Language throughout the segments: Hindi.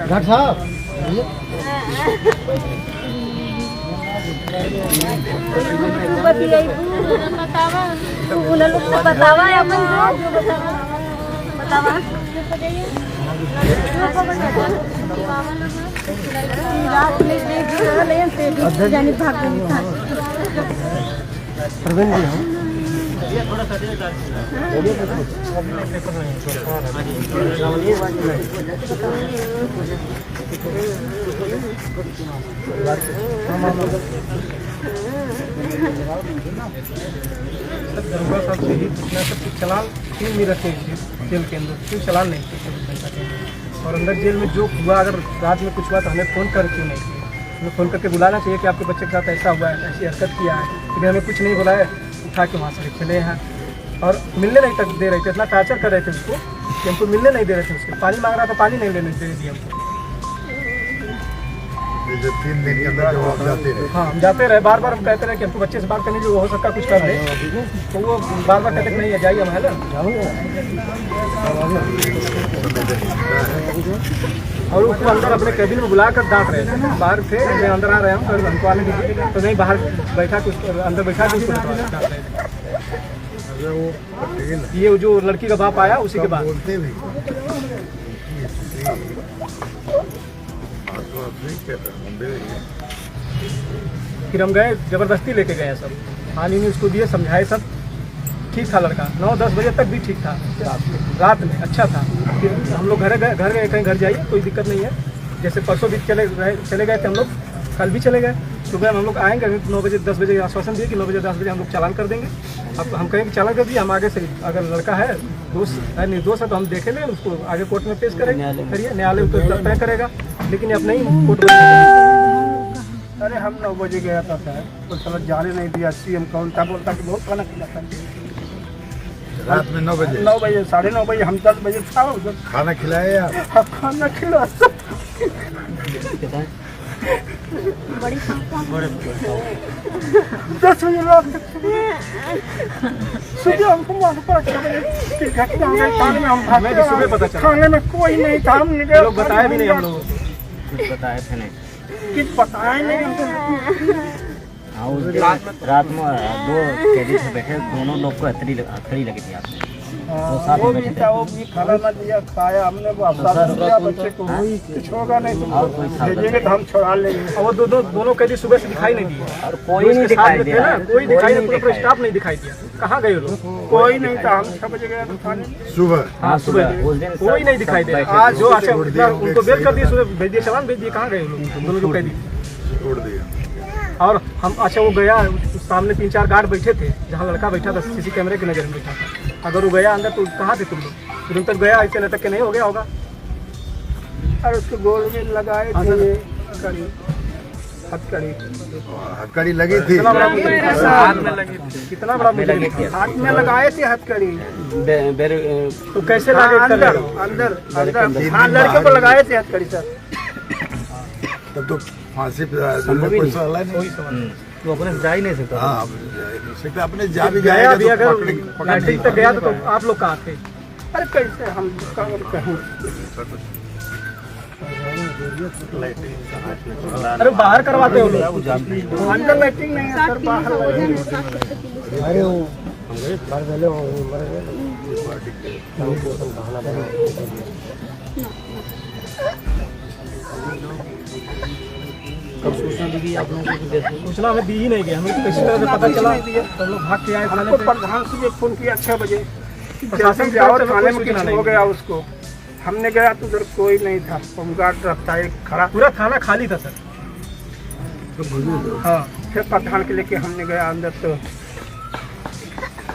घाट साहब बतावा प्रवीण जी हम दरोगा साहब से ही पूछना सब कुछ चलान क्यों नहीं रखे जेल के अंदर, क्यों चलान नहीं किए, और अंदर जेल में जो हुआ अगर रात में कुछ हुआ तो हमें फ़ोन कर क्यों नहीं किया? हमें फ़ोन करके बुलाना चाहिए कि आपके बच्चे के साथ ऐसा हुआ है, ऐसी हरकत किया है, लेकिन हमें कुछ नहीं बुलाया, उठा के वहाँ से चले हैं और मिलने नहीं तक दे रहे थे, इतना टार्चर कर रहे थे उसको कि हमको मिलने नहीं दे रहे थे। उसके पानी मांग रहा था, पानी नहीं लेने दे दिया हमको। 3 दिन के अंदर जब आप जाते रहे? हाँ, हम जाते रहे, बार बार हम कहते रहे कि हमको बच्चे से बात करनी जो हो सकता कुछ कर ले, तो वो बार बार कहते नहीं है जाइए हम है ना। और उसको अंदर अपने कैबिन में बुलाकर डांट रहे थे, बाहर थे मैं अंदर आ रहे हैं हमको आने दीजिए, तो नहीं बाहर बैठा के अंदर बैठा के उसको डांट रहे थे। ये जो लड़की का बाप आया उसी के बाद बोलते भी फिर हम गए, जबरदस्ती लेके गए सब, पानी नहीं उसको दिए, समझाए सब, ठीक था लड़का, 9-10 बजे तक भी ठीक था, रात में अच्छा था। फिर हम लोग घर गए, कहीं घर जाइए कोई दिक्कत नहीं है, जैसे परसों भी चले गए थे हम लोग, कल भी चले गए, सुबह हम लोग आएंगे 9 बजे 10 बजे आश्वासन दिए कि 9 बजे 10 बजे हम लोग चालान कर देंगे। अब हम कहेंगे चालान कर दिए, हम आगे से अगर लड़का है दोस्त है निर्दोष है तो हम देखेंगे, उसको आगे कोर्ट में पेश करेंगे, करिए न्यायालय उसको तय करेगा, लेकिन अब नहीं कोर्ट। अरे हम 9 बजे गया था सर, तो चलो जाने नहीं दिया, CM कौन था बोलता कि बहुत खाना खिलाता रात में 9 बजे 9 बजे 9:30 बजे, हम 10 बजे था उधर खाना खिलाए आप? खाना खिला 10 बजे रात सुबह हमको मालूम पड़ा कि घटना हो गई, हमें भी सुबह पता चला, खाने में कोई नहीं था, हम लोग बताया भी नहीं, हम लोग कुछ बताए थे नहीं, कुछ बताया नहीं हमको। हाँ उस दिन रात में 2 कैदी से बैठे, दोनों लोग को हथकड़ी लगी थी आपने, तो साथ वो में भी बैठे था, थे। वो भी खाना ना दिया, खाया हमने, वो अफसर दिया बच्चे को, कुछ होगा नहीं तो भेजेंगे तो हम छुड़ा लेंगे। और वो दोनों कैदी सुबह से दिखाई नहीं दिए, और कोई नहीं दिखाई दिया, कोई दिखाई नहीं, पूरा स्टाफ नहीं दिखाई दिया, कहाँ गए लोग? कोई नहीं था, हम 6 बजे गए तो थाने सुबह? हाँ सुबह, उस दिन कोई नहीं दिखाई दे। आज जो अच्छा उनको बेल कर दिए, सुबह भेज दिए, चालान भेज दिए, कहाँ गए लोग दोनों लोग कैदी? छोड़ दिया। और हम अच्छा वो गया, सामने 3-4 गार्ड बैठे थे, जहाँ लड़का बैठा था सीसी कैमरे की नज़र में बैठा था, अगर वो गया अंदर तो कहाँ थे तुम लोग? फिर उन तक गया, ऐसे न तक के नहीं हो गया होगा। और उसके गोल में लगाए थे हथकड़ी लगी थी, हाथ में लगी थी, कितना बड़ा लगी थी, हाथ में लगाए थे हथकड़ी, तो कैसे लगे? अंदर हाँ, लड़के को लगाए थे हथकड़ी सर। तब तो फांसी पे कोई सवाल नहीं, तो अपने जा ही नहीं सकता। हाँ अपने जा भी गया जाएगा भी, तो अगर पकड़ेंगे। लैट्रिन तक गया तो आप लोग कहाँ थे? अरे कैसे हम कहूँ, अरे बाहर करवाते हो लोग, अंदर लैट्रिन नहीं है सर, बाहर। अरे वो सूचना हमें दी ही नहीं गई, हमें किसी तरह से पता चला तो लोग भाग के आए थाने पे। प्रधान से फोन किया 6 बजे, प्रशासन से आओ, थाने में कुछ हो गया उसको, हमने गया तो उधर कोई नहीं था, होमगार्ड रखता है खड़ा, पूरा थाना खाली था सर। हाँ, फिर प्रधान के लेके हमने गया अंदर, तो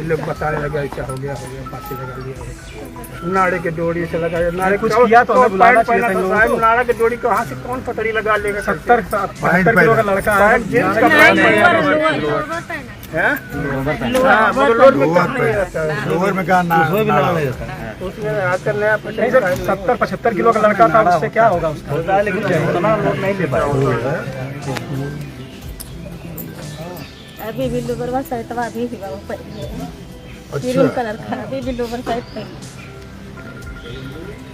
लोग बताने लगा ऐसा हो गया, बातें लगा लिया, नाड़े के डोरी से लगाया, नाड़े कुछ किया तो हमें बुलाना चाहिए था। नाड़ा के डोरी कहाँ से कौन पटड़ी लगा लेगा? 70-75 किलो का लड़का है, लोअर में कहा ना, उसमें आकर नया 70-75 किलो का लड़का था, उससे क्या होगा उसका? लेकिन नहीं ले पाया। अभी भी लोग बर्बाद करता अभी ही मेरून कलर खराब है, लोवर साइड पहन।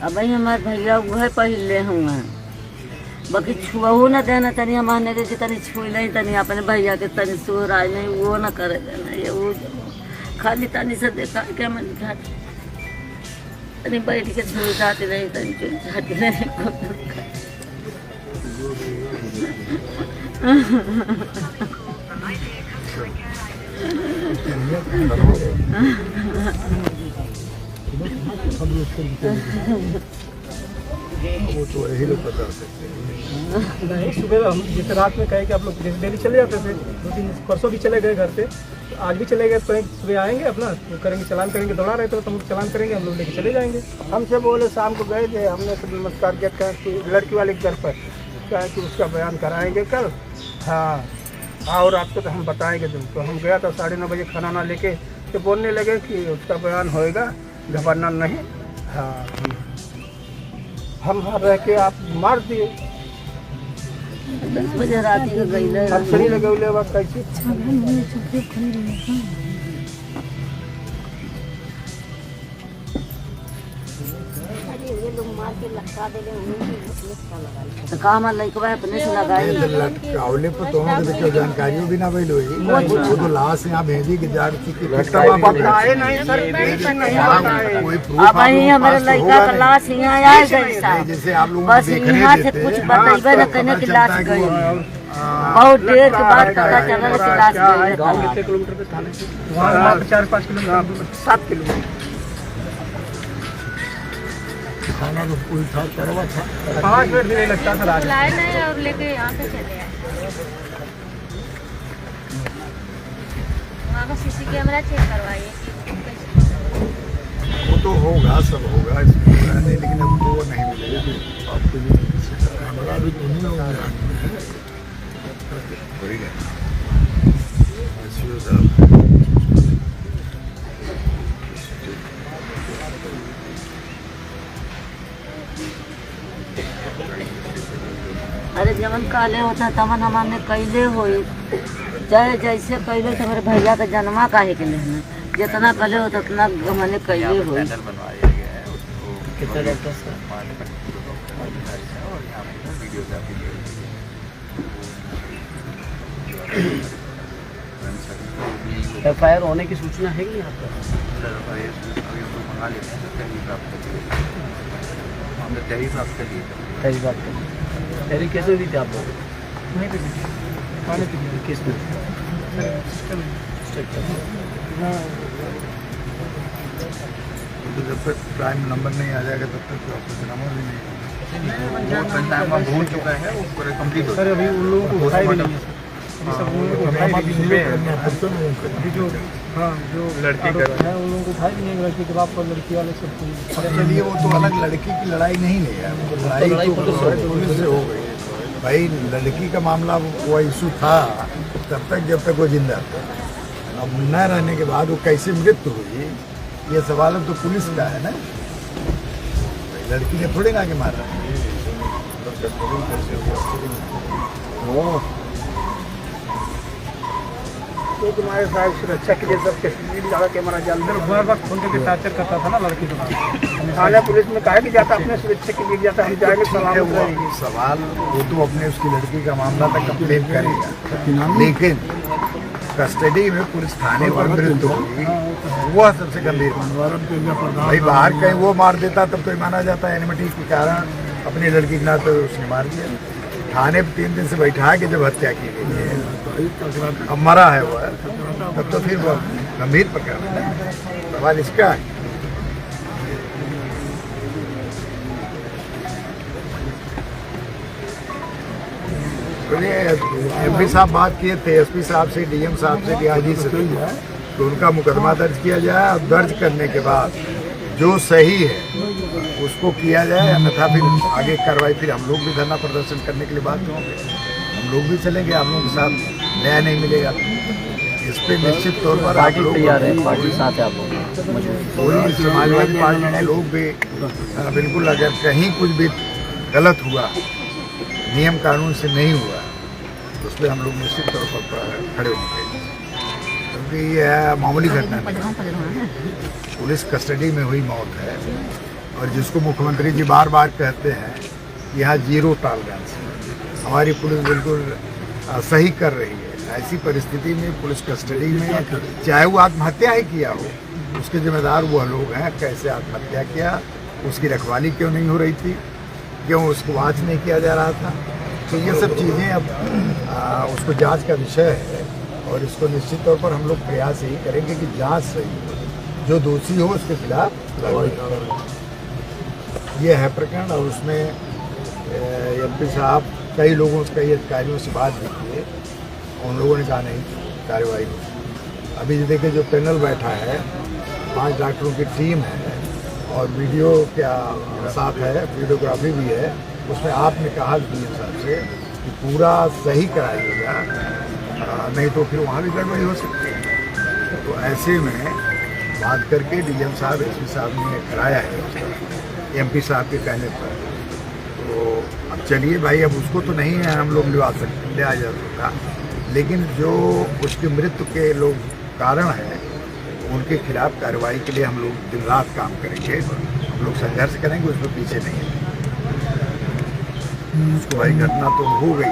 अब भाई हमारे भैया वह पहले हुआ बाकी छुआहो न देना तनी हमारे के तनी छुई नहीं तनी अपने भैया के तनी सोहराय नहीं वो न करे देना ये वो खाली तनी से देखा क्या मन था तनी बैठ के छुई जाती नहीं तनी जाती नहीं वो तो यही लोग बता सकते हैं। नहीं, सुबह हम जैसे रात में कहे कि आप लोग जैसे डेली चले जाते थे, 2-3 परसों भी चले गए घर से, तो आज भी चले गए, तो सुबह आएंगे अपना तो करेंगे, चालान करेंगे, दौड़ा रहे थे तो हम लोग चालान करेंगे, हम लोग लेके चले जाएंगे। हमसे बोले शाम को गए थे, हमने तो नमस्कार किया, कहा कि लड़की वाले के घर पर कहा कि उसका बयान कराएंगे कल। हाँ और आपको तो हम बताएंगे तुमको। हम गया था 9:30 बजे खाना ना लेके, तो बोलने लगे कि उसका बयान होएगा, घबराना नहीं। हाँ हम यहाँ रह के आप मार दिए, 10 बजे रात को गई अब सही लगे उले वक्त कैसे। तो काम लइकवा अपने से लगाई लटकावले पर तो देखियो जानकारियों भी ना भइल होई वो तो लाश यहाँ भेजी कि जाग की बताए नहीं सर, नहीं बताए। कोई अब ही हमारे लड़का का लाश यहाँ आया गई जैसे आप लोग बस यहाँ से कुछ बताइए न कहने की लाश गई बहुत देर के बाद पता चला कि लाश गई गाँव कितने किलोमीटर पे थाने से वहाँ 4-5 किलोमीटर 7 किलोमीटर खाना तो पूरी था करवा था 5 मिनट भी नहीं लगता था रात लाए नहीं और लेके यहाँ पे चले आए। वहाँ का सीसी कैमरा चेक करवाइए कि वो तो होगा सब होगा इसमें नहीं, लेकिन अब वो नहीं मिलेगा आपके लिए कैमरा भी तो नहीं होगा अरे जमन काले होता तमन हमारे कैले होई चाहे जैसे कैले तो हमारे भैया का जन्मा काहे के लेना जितना कले होता उतना हमने कैले होई FIR होने की सूचना है कि यहाँ पर तहरीर कैसे दी थी आप लोग नहीं पे खाने पे किस में तो जब तक क्राइम नंबर नहीं आ जाएगा तब तक ऑपरेशन नंबर भी नहीं भूल चुका है वो पूरा कंप्लीट सर अभी उन लोगों को उठाए भी नहीं है अभी सब उन लोगों को उठाए भी नहीं है। अभी जो हाँ जो लड़की है उन लोगों को उठाए भी नहीं, लड़की के बाप और लड़की वाले सब चलिए वो तो अलग लड़की की लड़ाई नहीं है यार, वो तो लड़ाई तो पुलिस से हो गई भाई। लड़की का मामला वो इशू था तब तक जब तक वो जिंदा था, अब न रहने के बाद वो कैसे मृत्यु हुई ये सवाल तो पुलिस का है ना, लड़की ने थोड़े ना के मारा। तो तुम्हारे साथ सुरक्षा के लिए सब कैसे लगा के हमारा जान अंदर बार बार फोन करके टार्चर करता था ना लड़की को। थाना पुलिस में कहा कि जाता अपने सुरक्षा के लिए जाता, हम जाएंगे सलामत रहेंगे। सवाल वो तो अपने उसकी लड़की का मामला तक कंप्लेन करेगा, लेकिन कस्टडी में पुलिस थाने पर मृत्यु होगी वह सबसे गंभीर भाई। बाहर कहीं वो मार देता तब तो माना जाता है एनिमिटी के कारण अपनी लड़की के नाते उसने मार दिया। थाने पर 3 दिन से बैठा के जब हत्या की गई है अब मरा है वो तब तो फिर वो गंभीर प्रकरण है। सवाल इसका है MP साहब बात किए थे SP साहब से, DM साहब से, DIG से, तो उनका मुकदमा दर्ज किया जाए और दर्ज करने के बाद जो सही है उसको किया जाए, अन्यथा फिर आगे कार्रवाई फिर हम लोग भी धरना प्रदर्शन करने के लिए बात होंगे, हम लोग भी चलेंगे, आप लोगों के साथ न्याय नहीं मिलेगा। इस पर निश्चित तौर पर आप लोग पूरी समाजवादी पार्टी के लोग भी बिल्कुल अगर कहीं कुछ भी गलत हुआ नियम कानून से नहीं हुआ तो उस पर हम लोग निश्चित तौर पर खड़े होंगे। क्योंकि यह मामूली घटना नहीं, पुलिस कस्टडी में हुई मौत है। और जिसको मुख्यमंत्री जी बार बार कहते हैं यहाँ जीरो टॉलरेंस है, हमारी पुलिस बिल्कुल सही कर रही है। ऐसी परिस्थिति में पुलिस कस्टडी में, चाहे वो आत्महत्या ही किया हो, उसके जिम्मेदार वह लोग हैं। कैसे आत्महत्या किया, उसकी रखवाली क्यों नहीं हो रही थी, क्यों उसको वॉच नहीं किया जा रहा था। तो ये सब चीज़ें अब उसको जांच का विषय है और इसको निश्चित तौर पर हम लोग प्रयास यही करेंगे कि जांच सही हो, जो दोषी हो उसके खिलाफ कार्रवाई करें। ये है प्रकरण। और उसमें एमपी साहब कई लोगों से, कई अधिकारियों से बात भी किए, उन लोगों ने कहा नहीं कार्रवाई हो। अभी देखिए जो पैनल बैठा है, 5 डॉक्टरों की टीम है और वीडियो क्या साथ है, वीडियोग्राफी भी है, उसमें आपने कहा डीएम साहब से कि पूरा सही कराइएगा, नहीं तो फिर वहाँ भी गड़बड़ी हो सकती है। तो ऐसे में बात करके डीएम साहब, एसपी साहब ने कराया है एमपी साहब के कहने पर। तो अब चलिए भाई, अब उसको तो नहीं है हम लोग लिवा सकते, लिया जा सकता, लेकिन जो उसकी मृत्यु के लोग कारण है उनके खिलाफ कार्रवाई के लिए हम लोग दिन रात काम करेंगे। हम लोग संघर्ष करेंगे, उसमें पीछे नहीं है। उसको भाई घटना तो हो गई।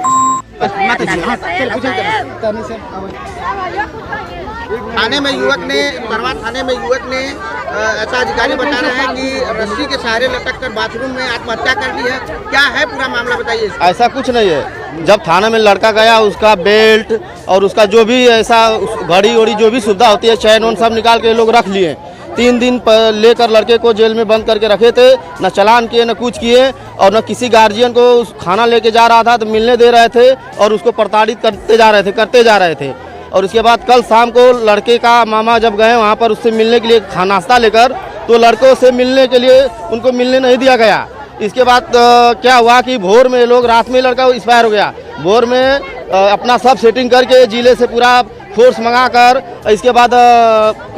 थाने में युवक ने, बरवा थाने में युवक ने ऐसा अधिकारी बता रहे हैं कि रस्सी के सहारे लटक कर बाथरूम में आत्महत्या कर ली है। क्या है पूरा मामला, बताइए। ऐसा कुछ नहीं है। जब थाना में लड़का गया, उसका बेल्ट और उसका जो भी ऐसा घड़ी उड़ी जो भी सुविधा होती है, चैन उन सब निकाल के लोग रख लिए। 3 दिन लेकर लड़के को जेल में बंद करके रखे थे, न चालान किए न कुछ किए, और न किसी गार्जियन को खाना लेके जा रहा था तो मिलने दे रहे थे, और उसको प्रताड़ित करते जा रहे थे। और उसके बाद कल शाम को लड़के का मामा जब गए वहाँ पर उससे मिलने के लिए नाश्ता लेकर, तो लड़कों से मिलने के लिए उनको मिलने नहीं दिया गया। इसके बाद क्या हुआ कि भोर में लोग, रात में लड़का एक्सपायर हो गया, भोर में अपना सब सेटिंग करके जिले से पूरा फोर्स मंगाकर, इसके बाद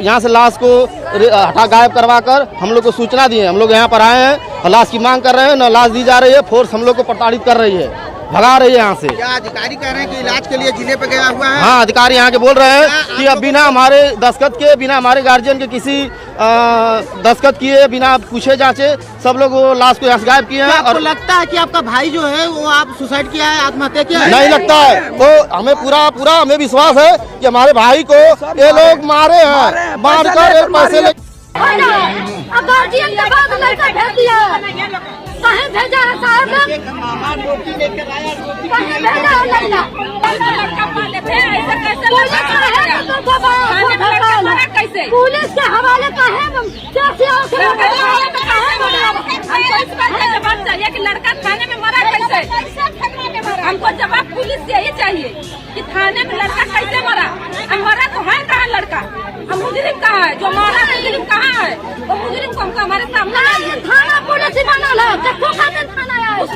यहाँ से लाश को हटा गायब करवा कर हम लोग को सूचना दिए। हम लोग यहाँ पर आए हैं और लाश की मांग कर रहे हैं, न लाश दी जा रही है। फोर्स हम लोग को प्रताड़ित कर रही है, भगा रही है यहाँ से। क्या अधिकारी कह रहे हैं कि इलाज के लिए जिले पे गया हुआ है? हाँ, अधिकारी यहाँ के बोल रहे हैं कि अब बिना हमारे दस्तखत के, बिना हमारे गार्जियन के किसी दस्तखत किए, बिना पूछे जांचे सब लोग वो लाश को यहाँ से गायब किए हैं। और लगता है कि आपका भाई जो है वो आप सुसाइड किया है, आत्महत्या किया है? नहीं लगता है। तो हमें पूरा हमें विश्वास है कि हमारे भाई को ये लोग मारे हैं, मारकर पैसे ले। कहीं भेजा है साहब? कहीं भेजा है लड़का? पुलिस के हवाले का है। जवाब चाहिए कि लड़का थाने में मरा कैसे? हमको जवाब पुलिस से ही चाहिए कि थाने में लड़का कैसे